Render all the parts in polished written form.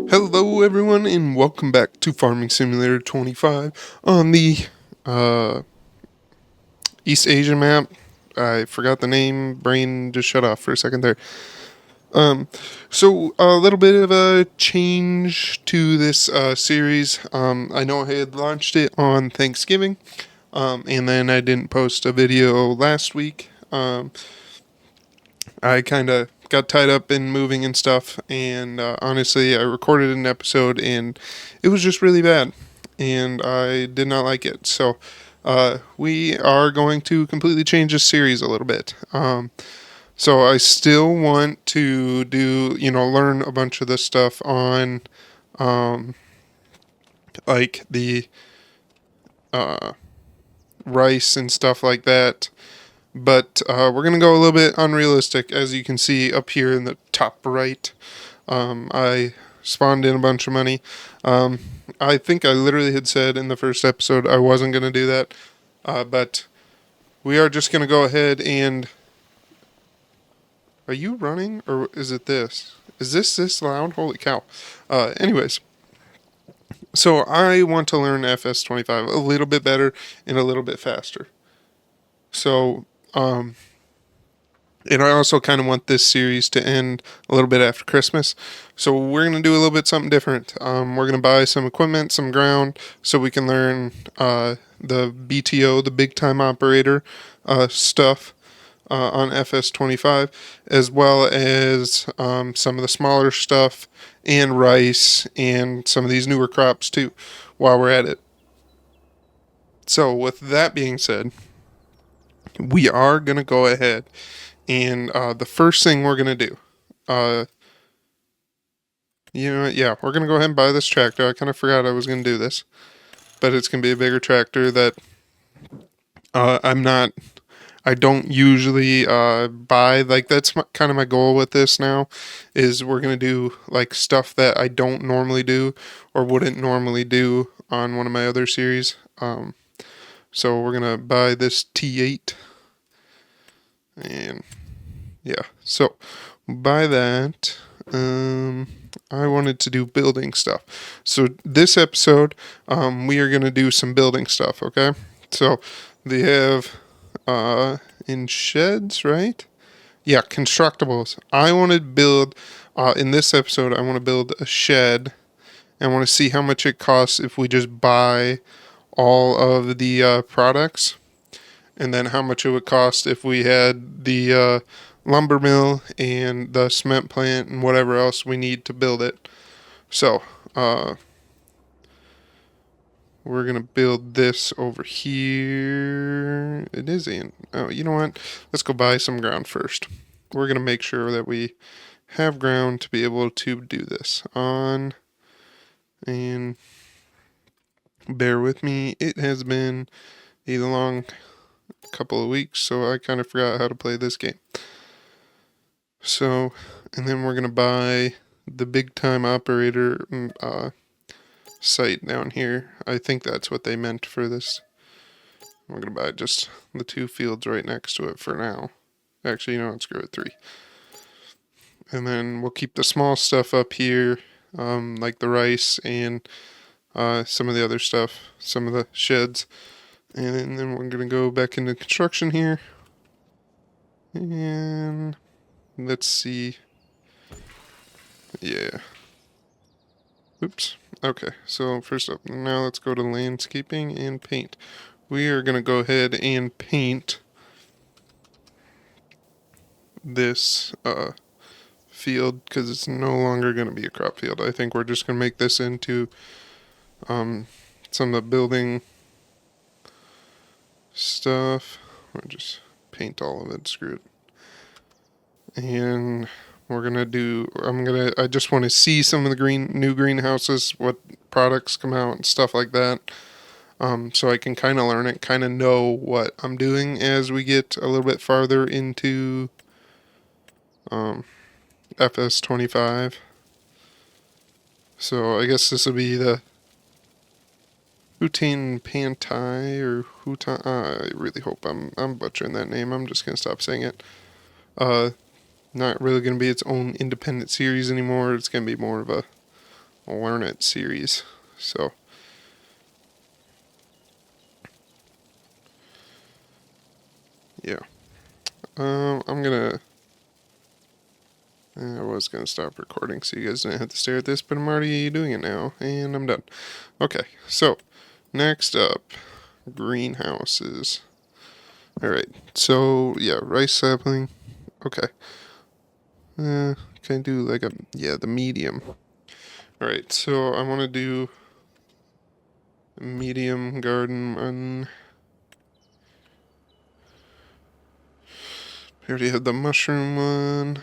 Hello, everyone, and welcome back to Farming Simulator 25 on the uh, East Asia map. I forgot the name. Brain just shut off for a second there. Um, so a little bit of a change to this series. I know I had launched it on Thanksgiving, and then I didn't post a video last week. I kind of got tied up in moving and stuff, and honestly, I recorded an episode, and it was just really bad, and I did not like it. So, we are going to completely change this series a little bit. So I still want to do, learn a bunch of this stuff on, um, like the uh, rice and stuff like that. But we're going to go a little bit unrealistic, as you can see up here in the top right. I spawned in a bunch of money. Um, I think I literally had said in the first episode I wasn't going to do that. But we are just going to go ahead and. Are you running, or is it this? Is this loud? Holy cow. Anyways, so I want to learn FS25 a little bit better and a little bit faster. So, and I also kind of want this series to end a little bit after Christmas. So we're going to do a little bit something different. We're going to buy some equipment, some ground, so we can learn the BTO, the big time operator stuff on FS25, as well as some of the smaller stuff and rice and some of these newer crops too while we're at it. So, with that being said, we are going to go ahead and the first thing we're going to do, uh, we're going to go ahead and buy this tractor. I kind of forgot I was going to do this, but it's going to be a bigger tractor that I don't usually buy. Like, that's kind of my goal with this now, is we're going to do like stuff that I don't normally do or wouldn't normally do on one of my other series. So we're going to buy this T8. And yeah, so by that, I wanted to do building stuff. So this episode, we are going to do some building stuff, okay? So they have in sheds, right? Yeah, constructibles. I want to build, in this episode, I want to build a shed. I want to see how much it costs if we just buy all of the products, and then how much it would cost if we had the lumber mill and the cement plant and whatever else we need to build it. So, we're going to build this over here. It is in. Oh, you know what? Let's go buy some ground first. We're going to make sure that we have ground to be able to do this on. And bear with me. It has been a long couple of weeks, so I kind of forgot how to play this game. So, and then we're going to buy the big time operator site down here. I think that's what they meant for this. We're going to buy just the 2 fields right next to it for now. Actually, screw it, 3. And then we'll keep the small stuff up here, like the rice and some of the other stuff, some of the sheds. And then we're going to go back into construction here. And let's see. Yeah. Oops. Okay, so first up, now let's go to landscaping and paint. We are going to go ahead and paint this field because it's no longer going to be a crop field. I think we're just going to make this into some of the building stuff. I'll just paint all of it, screw it. And we're going to do, I just want to see some of the new greenhouses, what products come out and stuff like that. So I can kind of learn it, kind of know what I'm doing as we get a little bit farther into FS25. So I guess this will be the Hutain Pantai or Hutan. I really hope I'm butchering that name. I'm just gonna stop saying it. Not really gonna be its own independent series anymore. It's gonna be more of a Learn It series. So yeah, I'm gonna. I was gonna stop recording so you guys didn't have to stare at this, but I'm already doing it now, and I'm done. Okay, so next up, greenhouses. All right, so yeah, rice sapling. Okay, can I do like the medium? All right, so I want to do medium garden. I already had the mushroom one.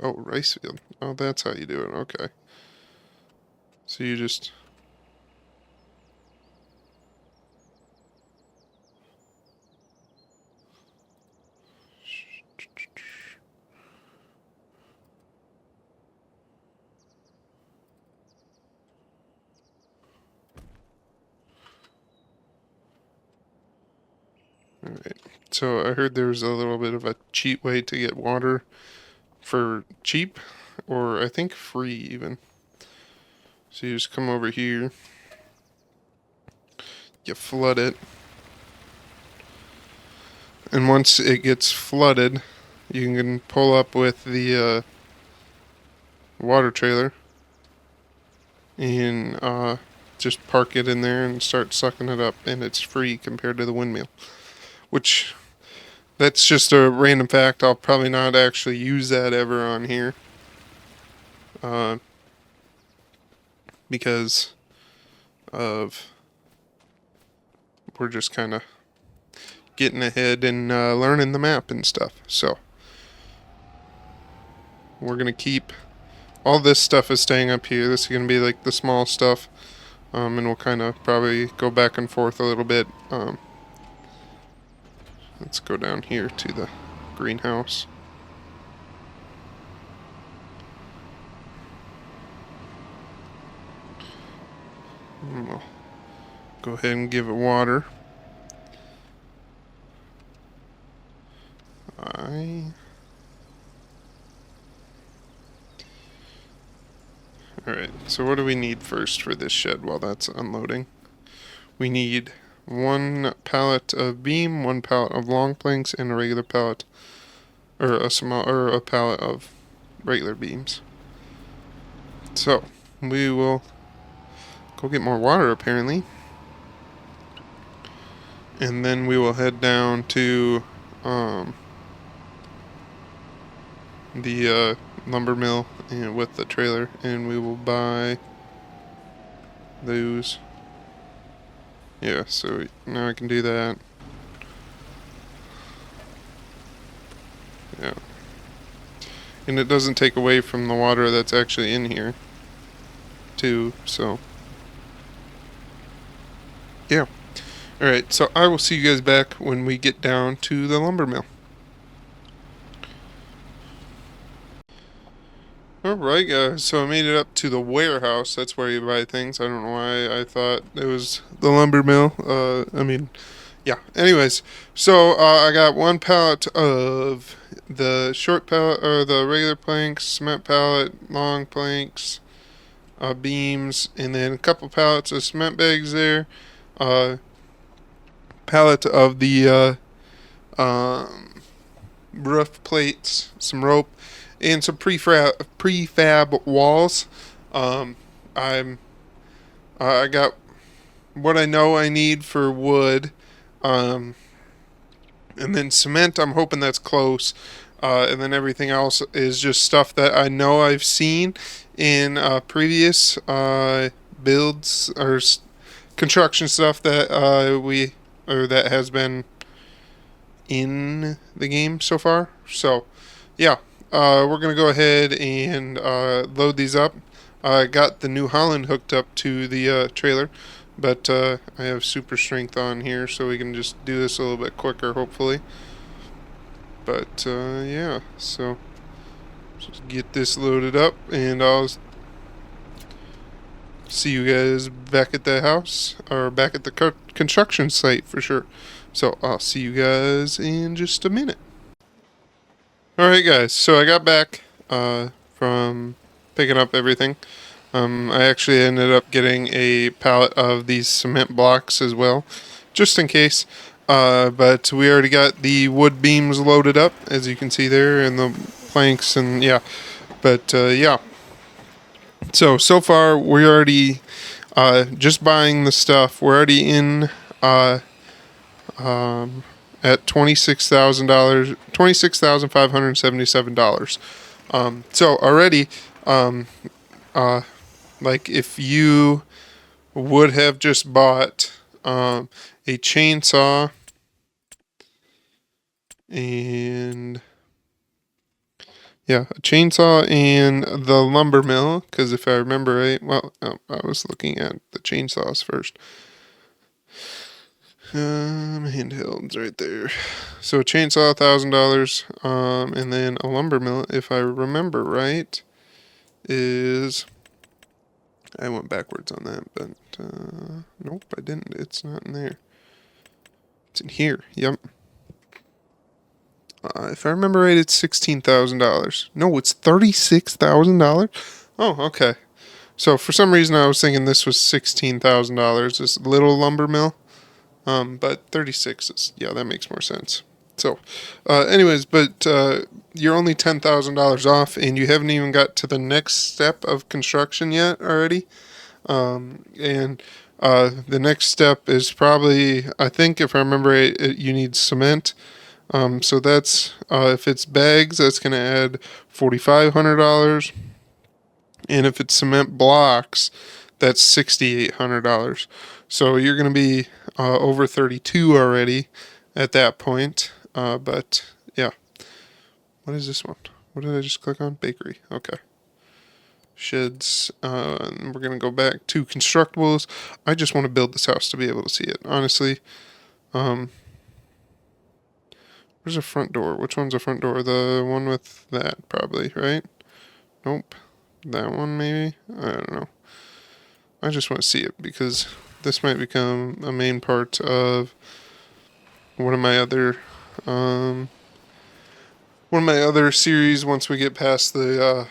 Rice field. Oh, that's how you do it. Okay. So you just. Alright. So I heard there's a little bit of a cheat way to get water for cheap, or I think free even. So you just come over here, you flood it, and once it gets flooded, you can pull up with the water trailer and just park it in there and start sucking it up, and it's free compared to the windmill. Which, that's just a random fact. I'll probably not actually use that ever on here. Because of we're just kind of getting ahead and learning the map and stuff. So we're gonna keep all this stuff is staying up here. This is gonna be like the small stuff, and we'll kind of probably go back and forth a little bit. Let's go down here to the greenhouse. We'll go ahead and give it water. Alright, so what do we need first for this shed while that's unloading? We need one pallet of beam, one pallet of long planks, and a regular pallet, or a pallet of regular beams. So, we will go get more water apparently. And then we will head down to the lumber mill and with the trailer, and we will buy those. Yeah, so now I can do that. Yeah. And it doesn't take away from the water that's actually in here, too, so. Yeah. Alright, so I will see you guys back when we get down to the lumber mill. Alright guys, so I made it up to the warehouse. That's where you buy things. I don't know why I thought it was the lumber mill. Yeah. Anyways, so I got one pallet of the short pallet, or the regular planks, cement pallet, long planks, beams, and then a couple pallets of cement bags there. Pallet of the roof plates, some rope, and some prefab walls. I got what I know I need for wood, and then cement. I'm hoping that's close, and then everything else is just stuff that I know I've seen in previous builds or construction stuff that that has been in the game so far. So, yeah. We're going to go ahead and load these up. I got the New Holland hooked up to the trailer, but I have super strength on here, so we can just do this a little bit quicker, hopefully. But, yeah, so just get this loaded up, and I'll see you guys back at the house, or back at the construction site for sure. So I'll see you guys in just a minute. All right, guys. So I got back from picking up everything. I actually ended up getting a pallet of these cement blocks as well, just in case. But we already got the wood beams loaded up, as you can see there, and the planks, and yeah. But yeah. So far we're already just buying the stuff. We're already in at $26,000, $26,577. So already, um, uh, like if you would have just bought a chainsaw and a chainsaw and the lumber mill, because if I remember right, well, I was looking at the chainsaws first. Handhelds right there. So a chainsaw, $1,000, and then a lumber mill, if I remember right, is I went backwards on that, but nope, I didn't. It's not in there. It's in here. Yep. If I remember right, it's $16,000. No, it's $36,000. Oh, okay. So for some reason, I was thinking this was $16,000. This little lumber mill. But 36 is, yeah, that makes more sense. So, anyways, but you're only $10,000 off, and you haven't even got to the next step of construction yet already. And the next step is probably, I think, if I remember right, you need cement. So that's if it's bags, that's going to add $4,500, and if it's cement blocks, that's $6,800. So you're going to be over 32 already at that point. But yeah, what is this one? What did I just click on? Bakery. Okay. Sheds. And we're going to go back to constructibles. I just want to build this house to be able to see it. Honestly, where's the front door? Which one's the front door? The one with that, probably, right? Nope. That one, maybe? I don't know. I just want to see it because this might become a main part of one of my other series once we get past the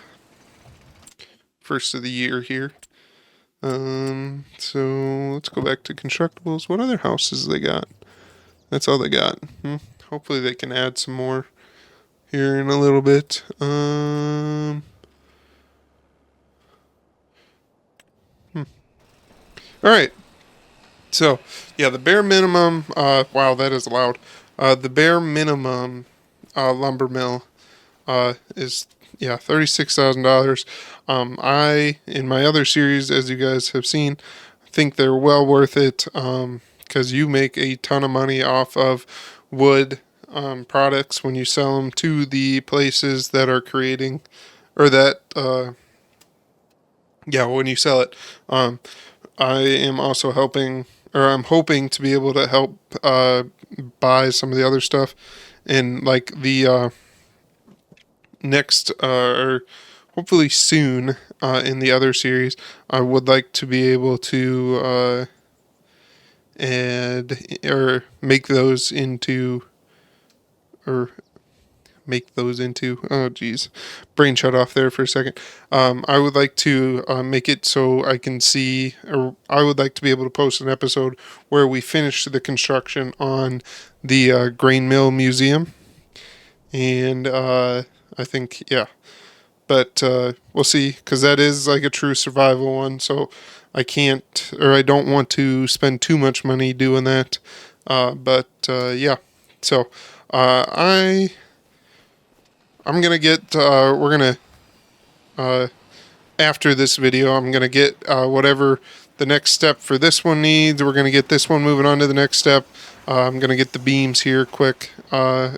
first of the year here. So let's go back to constructibles. What other houses they got? That's all they got. Hopefully they can add some more here in a little bit. All right. So, yeah, the bare minimum, wow, that is loud. The bare minimum lumber mill is, yeah, $36,000. In my other series, as you guys have seen, think they're well worth it because you make a ton of money off of wood products when you sell them to the places that are creating, or that, when you sell it. I am also helping, or I'm hoping to be able to help buy some of the other stuff, and like the next, or hopefully soon in the other series, I would like to be able to add or make those into, or oh geez, brain shut off there for a second. I would like to make it so I can see, or I would like to be able to post an episode where we finish the construction on the grain mill museum, and I think, yeah, but we'll see, because that is like a true survival one, so I can't, or I don't want to spend too much money doing that. But yeah, so I'm gonna get. We're gonna after this video, I'm gonna get whatever the next step for this one needs. We're gonna get this one moving on to the next step. I'm gonna get the beams here quick, or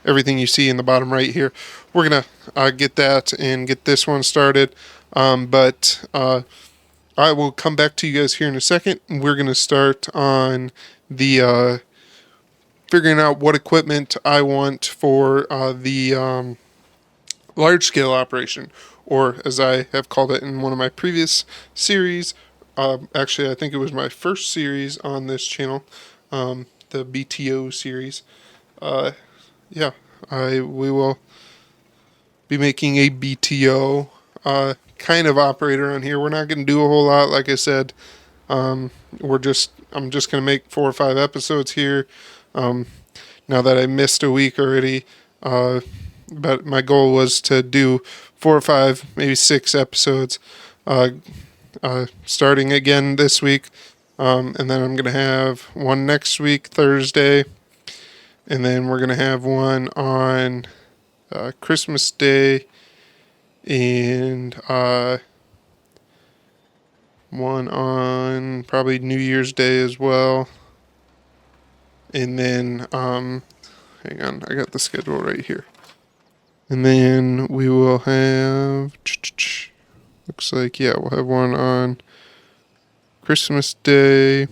everything you see in the bottom right here. We're gonna get that and get this one started. But I will come back to you guys here in a second. We're gonna start on the figuring out what equipment I want for the large scale operation, or as I have called it in one of my previous series. Actually, I think it was my first series on this channel, the BTO series. Yeah, we will be making a BTO kind of operator on here. We're not going to do a whole lot, like I said. I'm just going to make 4 or 5 episodes here. Now that I missed a week already, but my goal was to do 4 or 5, maybe 6 episodes, starting again this week. And then I'm going to have one next week, Thursday. And then we're going to have one on Christmas Day and one on probably New Year's Day as well. And then, hang on, I got the schedule right here. And then we will have, looks like, yeah, we'll have one on Christmas Day.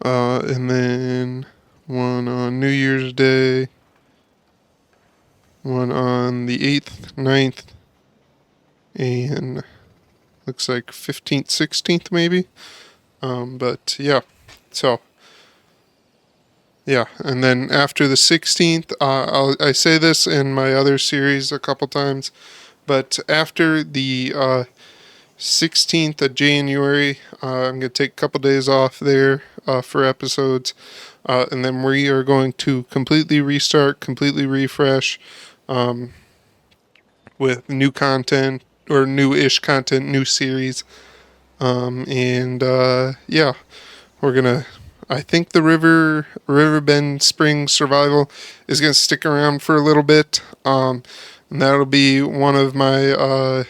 And then one on New Year's Day. One on the 8th, 9th, and looks like 15th, 16th maybe. But yeah, so yeah, and then after the 16th, I say this in my other series a couple times, but after the 16th of January, I'm going to take a couple days off there for episodes, and then we are going to completely restart, completely refresh with new content or new-ish content, new series. And yeah, we're gonna. I think the Riverbend Springs Survival is gonna stick around for a little bit. And that'll be one of my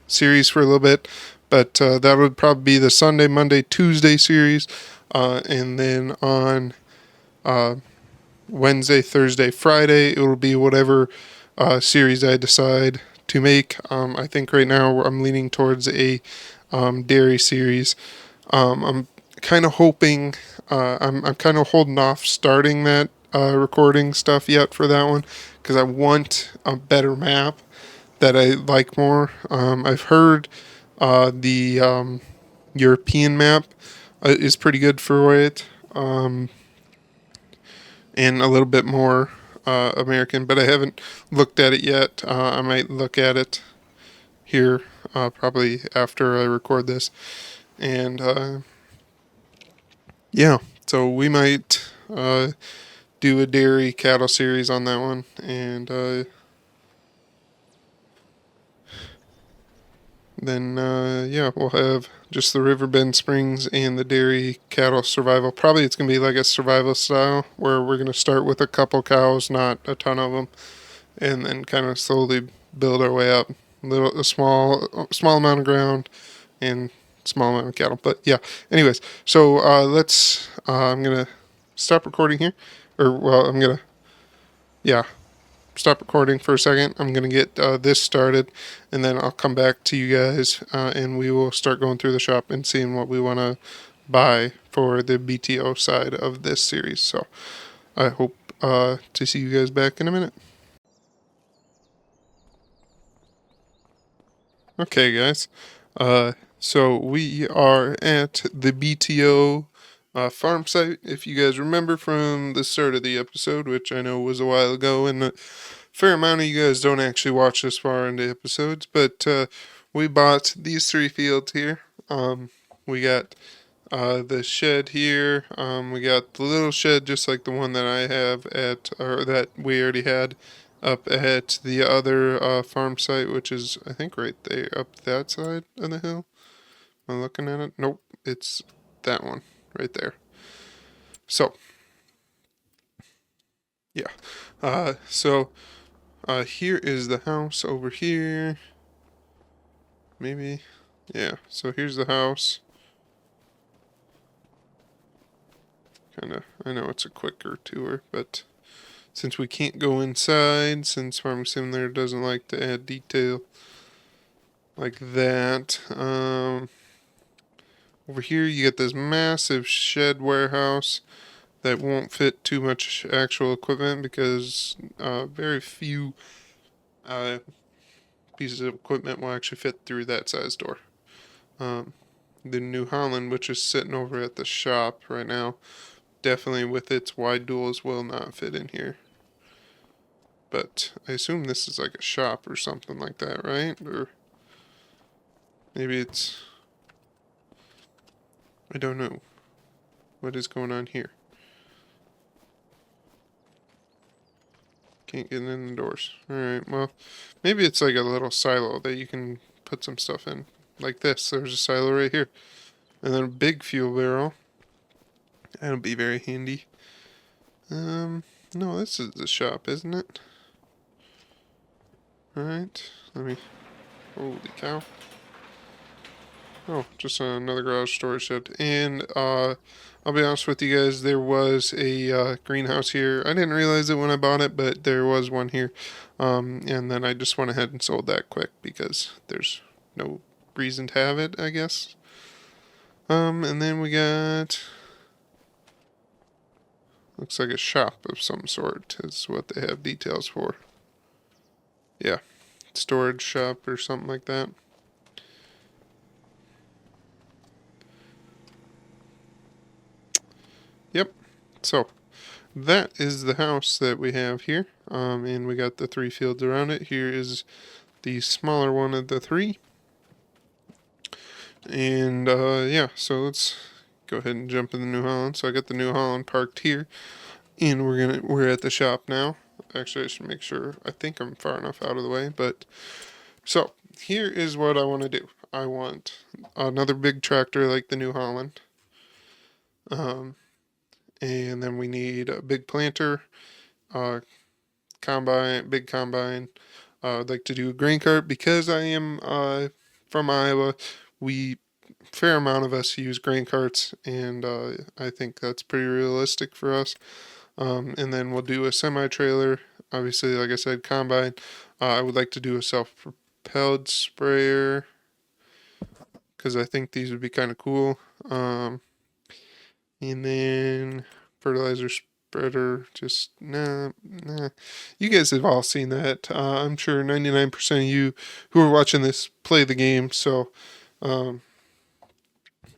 series for a little bit. But that would probably be the Sunday, Monday, Tuesday series, and then on Wednesday, Thursday, Friday, it will be whatever series I decide to make. I think right now I'm leaning towards a dairy series. I'm kind of hoping. I'm kind of holding off starting that recording stuff yet for that one because I want a better map that I like more. I've heard the European map is pretty good for it. And a little bit more American, but I haven't looked at it yet. I might look at it here probably after I record this. And yeah, so we might do a dairy cattle series on that one. And then, yeah, we'll have just the Riverbend Springs and the dairy cattle survival. Probably it's going to be like a survival style where we're going to start with a couple cows, not a ton of them, and then kind of slowly build our way up. A small amount of ground and small amount of cattle. But yeah, anyways, so let's, I'm going to stop recording here. Or, well, I'm going to, yeah, stop recording for a second. I'm going to get this started, and then I'll come back to you guys, and we will start going through the shop and seeing what we want to buy for the BTO side of this series. So I hope to see you guys back in a minute. Okay, guys. So we are at the BTO farm site. If you guys remember from the start of the episode, which I know was a while ago, and a fair amount of you guys don't actually watch this far into episodes, but we bought these 3 fields here. We got the shed here. We got the little shed just like the one that I have or that we already had up at the other farm site, which is, I think, right there, up that side of the hill. Am I looking at it? Nope, it's that one right there. So, yeah. So, here is the house over here. Maybe. Yeah, so here's the house. I know it's a quicker tour, but since we can't go inside, since Farming Simulator doesn't like to add detail like that, over here you get this massive shed warehouse that won't fit too much actual equipment because very few pieces of equipment will actually fit through that size door. The New Holland, which is sitting over at the shop right now, definitely with its wide doors will not fit in here. but I assume this is like a shop or something like that, right? Or maybe it's... I don't know. What is going on here? Can't get in the doors. Alright, well, maybe it's like a little silo that you can put some stuff in. Like this. There's a silo right here. And then a big fuel barrel. That'll be very handy. No, this is the shop, isn't it? Alright, let me... Holy cow. Oh, just another garage storage shed. And, I'll be honest with you guys, there was a greenhouse here. I didn't realize it when I bought it, but there was one here. And then I just went ahead and sold that quick because there's no reason to have it, I guess. And then we got... Looks like a shop of some sort is what they have details for. Yeah, storage shop or something like that. Yep, so that is the house that we have here. And we got the 3 fields around it. Here is the smaller one of the 3. And yeah, so let's go ahead and jump in the New Holland. So I got the New Holland parked here, and we're at the shop now. Actually, I should make sure. I think I'm far enough out of the way, but so here is what I want to do. I want another big tractor like the New Holland. And then we need a big planter, combine, big combine. I'd like to do a grain cart because I am from Iowa. We fair amount of us use grain carts, and I think that's pretty realistic for us. And then we'll do a semi trailer. Obviously, like I said, combine. I would like to do a self-propelled sprayer because I think these would be kind of cool. And then fertilizer spreader, just nah. You guys have all seen that. I'm sure 99% of you who are watching this play the game, so you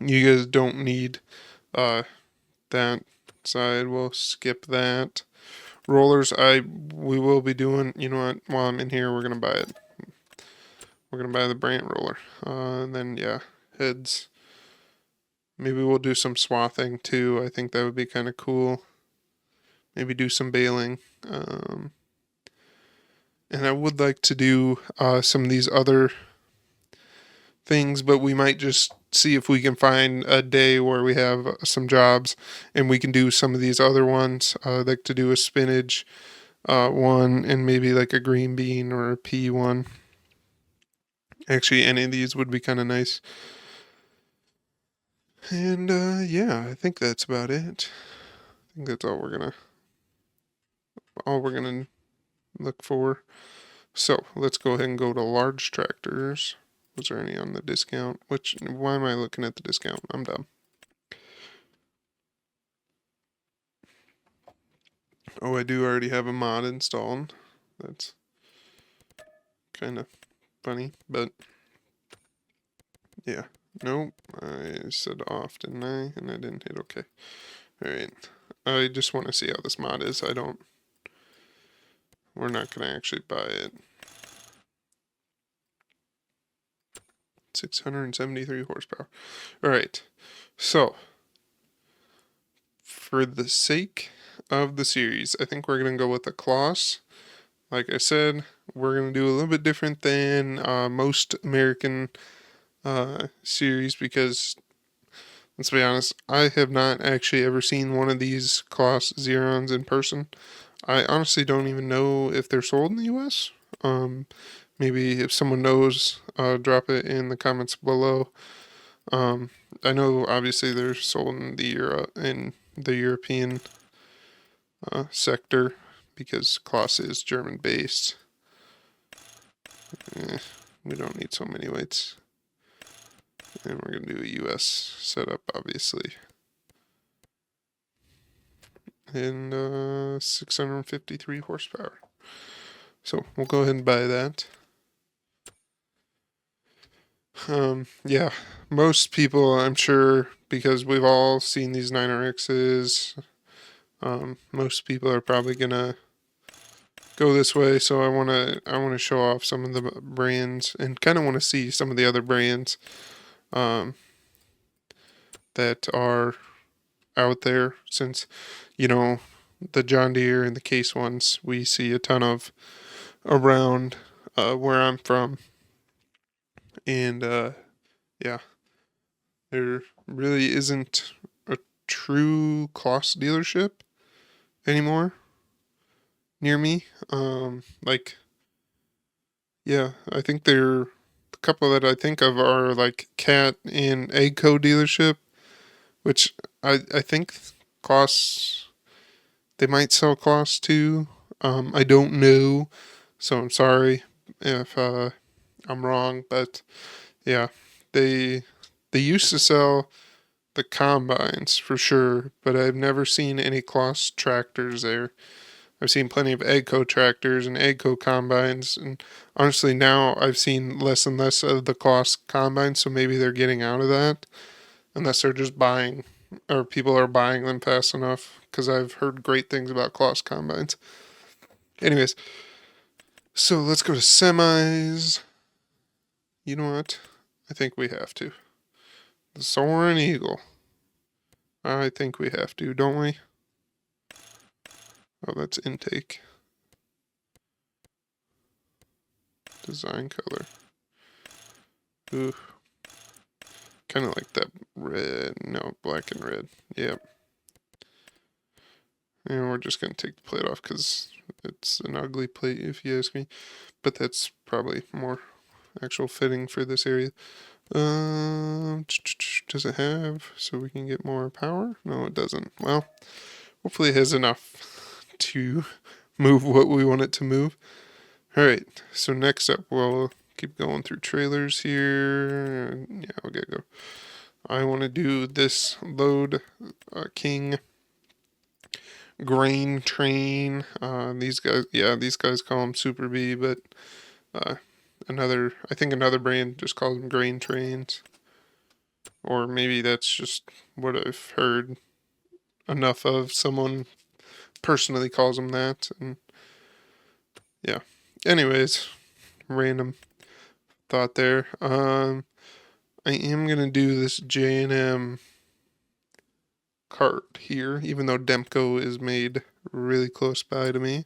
guys don't need that side. We'll skip that. Rollers, we will be doing. You know what? While I'm in here, we're gonna buy it. We're gonna buy the Brandt roller. And then yeah, heads. Maybe we'll do some swathing too. I think that would be kind of cool. Maybe do some baling. And I would like to do some of these other things, but we might just see if we can find a day where we have some jobs and we can do some of these other ones. I'd like to do a spinach one and maybe like a green bean or a pea one. Actually, any of these would be kind of nice. And yeah, I think that's about it. I think that's all we're gonna look for. So let's go ahead and go to large tractors. Was there any on the discount? Why am I looking at the discount? I'm dumb. Oh, I do already have a mod installed. That's kind of funny, but yeah. Nope, I said off, didn't I? And I didn't hit OK. Alright. I just want to see how this mod is. We're not going to actually buy it. 673 horsepower. Alright. So, for the sake of the series, I think we're going to go with the Kloss. Like I said, we're going to do a little bit different than most American series because, let's be honest, I have not actually ever seen one of these Kloss Xerons in person. I honestly don't even know if they're sold in the US. Maybe if someone knows, drop it in the comments below. I know obviously they're sold in the European sector because Kloss is German based. We don't need so many weights. And we're going to do a US setup, obviously. And 653 horsepower. So we'll go ahead and buy that. Yeah, most people, I'm sure, because we've all seen these 9RXs, most people are probably going to go this way, so I wanna show off some of the brands and kind of want to see some of the other brands um, that are out there, since you know the John Deere and the Case ones we see a ton of around where I'm from, and yeah, there really isn't a true Kloss dealership anymore near me. Like, yeah, I think the couple that I think of are like Cat and Agco dealership, which I think Kloss, they might sell Kloss too. I don't know, so I'm sorry if I'm wrong, but yeah, they they used to sell the combines for sure, but I've never seen any Kloss tractors there. I've seen plenty of Agco tractors and Agco combines, and honestly, now I've seen less and less of the Kloss combines, so maybe they're getting out of that, unless they're just buying, or people are buying them fast enough, because I've heard great things about Kloss combines. Anyways, so let's go to semis. You know what? I think we have to. The Soaring Eagle. I think we have to, don't we? Oh, that's intake. Design color. Ooh. Kind of like that red. No, black and red. Yep. And we're just going to take the plate off because it's an ugly plate, if you ask me. But that's probably more actual fitting for this area. Does it have so we can get more power? No, it doesn't. Well, hopefully it has enough to move what we want it to move. All right. So next up, we'll keep going through trailers here. Yeah, we gotta go. I want to do this load king grain train. These guys, yeah, these guys call them Super B, but uh, I think another brand just calls them grain trains, or maybe that's just what I've heard enough of. Someone personally calls them that, and yeah. Anyways, random thought there. I am gonna do this J&M cart here, even though Demko is made really close by to me.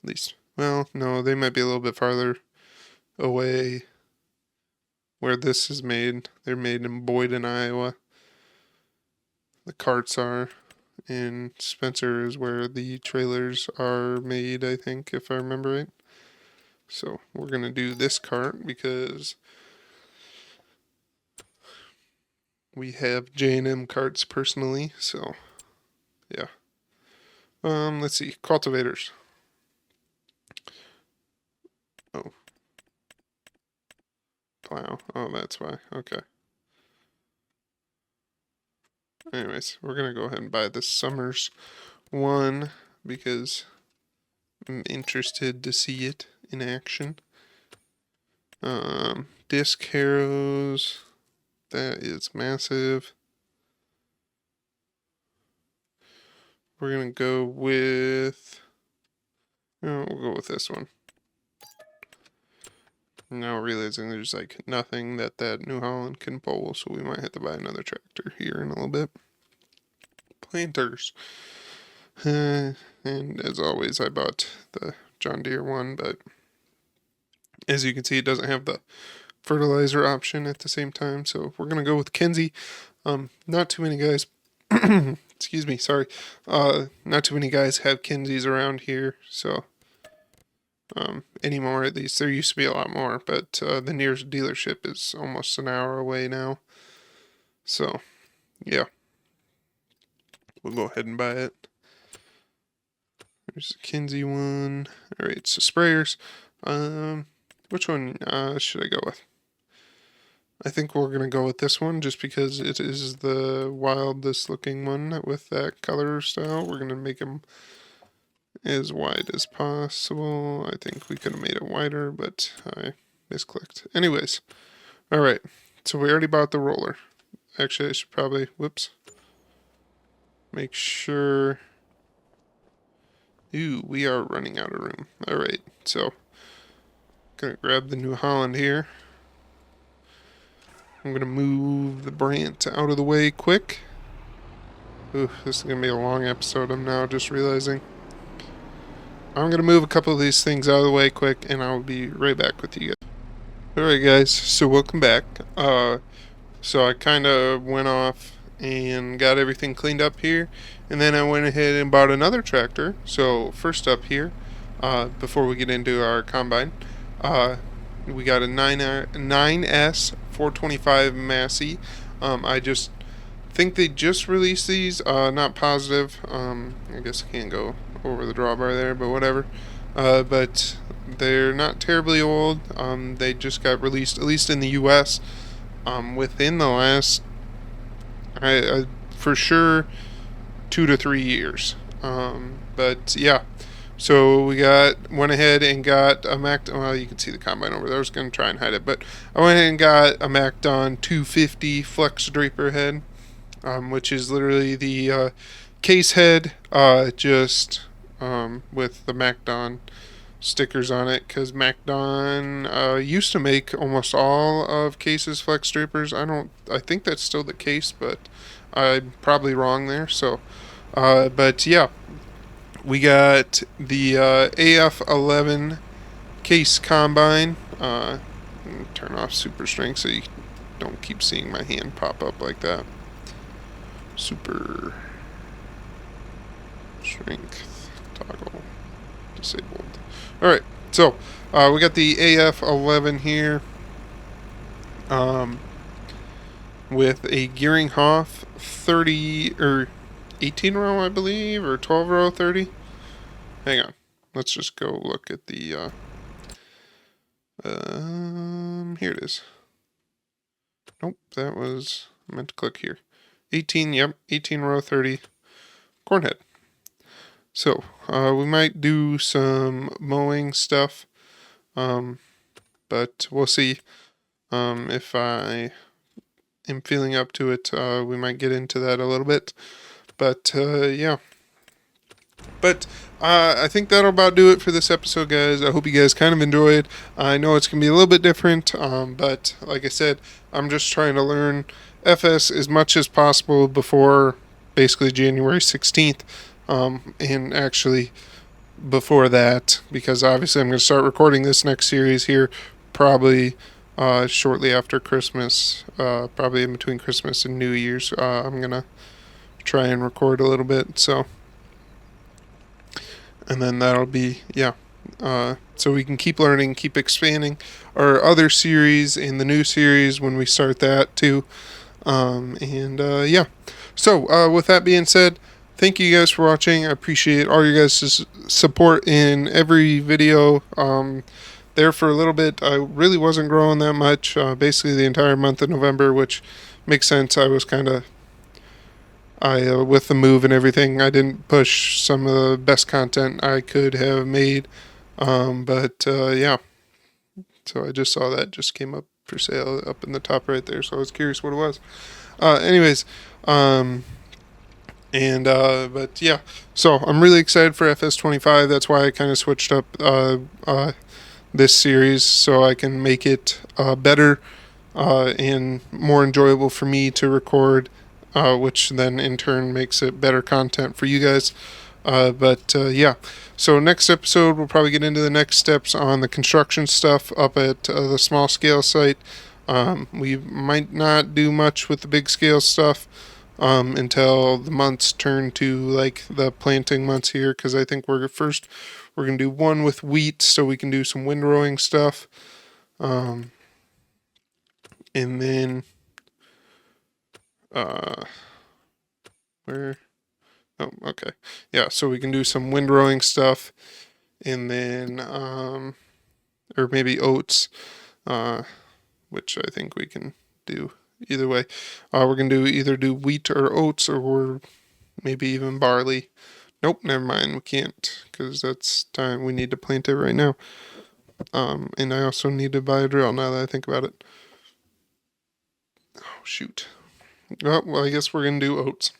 At least, well, no, they might be a little bit farther away where this is made. They're made in Boyden, Iowa. The carts are. And Spencer is where the trailers are made, I think, if I remember right. So we're going to do this cart because we have J&M carts personally. So, yeah. Let's see. Cultivators. Oh, plow. Oh, that's why. Okay. Anyways, we're going to go ahead and buy the Summers one because I'm interested to see it in action. Disc harrows. That is massive. We're going to go with... Oh, we'll go with this one. Now realizing there's like nothing that New Holland can pull, so we might have to buy another tractor here in a little bit. Planters. And as always, I bought the John Deere one, but as you can see, it doesn't have the fertilizer option at the same time, so we're going to go with Kenzie. Not too many guys... excuse me, sorry. Not too many guys have Kenzies around here, so... anymore at least. There used to be a lot more, but the nearest dealership is almost an hour away now. So, yeah. We'll go ahead and buy it. There's the Kinsey one. Alright, so sprayers. Which one should I go with? I think we're going to go with this one just because it is the wildest looking one with that color style. We're going to make them as wide as possible. I think we could have made it wider, but I misclicked. Anyways, all right. So we already bought the roller. Actually, I should probably, whoops, make sure Ooh, we are running out of room. Alright, so gonna grab the New Holland here. I'm gonna move the Brant out of the way quick. Ooh, this is gonna be a long episode, I'm now just realizing. I'm gonna move a couple of these things out of the way quick, and I'll be right back with you guys. Alright guys, so welcome back. So I kinda went off and got everything cleaned up here, and then I went ahead and bought another tractor. So first up here, before we get into our combine, we got a 9S 425 Massey. I just think they just released these. Not positive. I guess I can't go over the drawbar there, but whatever. But they're not terribly old. They just got released, at least in the U.S. Within the last, for sure, 2 to 3 years. But yeah, so went ahead and got a Well, you can see the combine over there. I was gonna try and hide it, but I went ahead and got a MacDon 250 flex draper head, which is literally the case head, just with the MacDon stickers on it, because MacDon used to make almost all of Case's flex drapers. I think that's still the case, but I'm probably wrong there. So, but yeah, we got the AF11 case combine. Turn off super strength so you don't keep seeing my hand pop up like that. Super strength toggle disabled. Alright, so we got the AF11 here, with a Gearing Hoff 30 or 18 row, I believe, or 12 row 30. Hang on, let's just go look at the here it is. Nope, I meant to click here. 18, yep, 18 row 30 cornhead. So, we might do some mowing stuff, but we'll see. If I am feeling up to it, we might get into that a little bit. But, yeah. But I think that'll about do it for this episode, guys. I hope you guys kind of enjoyed. I know it's going to be a little bit different, but like I said, I'm just trying to learn FS as much as possible before basically January 16th. And actually before that, because obviously I'm going to start recording this next series here probably shortly after Christmas, probably in between Christmas and New Year's. I'm going to try and record a little bit, so, and then that'll be, yeah, so we can keep learning, keep expanding our other series and the new series when we start that too. Yeah, so with that being said, thank you guys for watching. I appreciate all your guys' support in every video. There for a little bit, I really wasn't growing that much, basically the entire month of November, which makes sense. I was kind of, with the move and everything, I didn't push some of the best content I could have made. But yeah, so I just saw that just came up for sale up in the top right there, so I was curious what it was. Anyways, but yeah, so I'm really excited for FS25. That's why I kind of switched up this series, so I can make it better and more enjoyable for me to record, which then in turn makes it better content for you guys. But yeah, so next episode we'll probably get into the next steps on the construction stuff up at the small scale site. We might not do much with the big scale stuff until the months turn to like the planting months here, because I think we're going to do one with wheat so we can do some windrowing stuff. And then where oh, okay, yeah, so we can do some windrowing stuff, and then or maybe oats, which I think we can do either way. We're gonna either do wheat or oats, or maybe even barley. Nope, never mind, we can't, because that's time we need to plant it right now. And I also need to buy a drill now that I think about it. Oh shoot. Oh, well, I guess we're gonna do oats.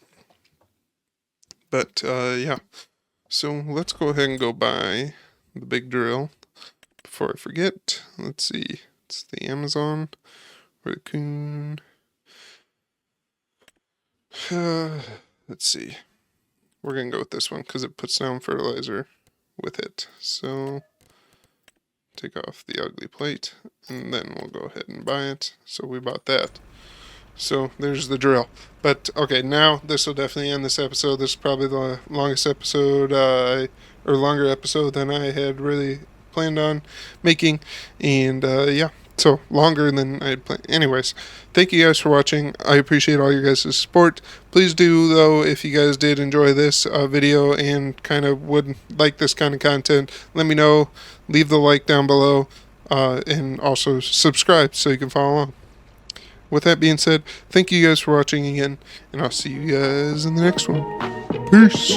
But yeah, So let's go ahead and go buy the big drill before I forget. Let's see. It's the Amazon Raccoon. Let's see. We're going to go with this one because it puts down fertilizer with it. So take off the ugly plate and then we'll go ahead and buy it. So we bought that. So there's the drill. But okay, now this will definitely end this episode. This is probably the longest episode, or longer episode than I had really planned on making. And yeah, so longer than I had planned. Anyways, thank you guys for watching. I appreciate all your guys' support. Please do, though, if you guys did enjoy this video and kind of would like this kind of content, let me know. Leave the like down below. And also subscribe so you can follow along. With that being said, thank you guys for watching again, and I'll see you guys in the next one. Peace!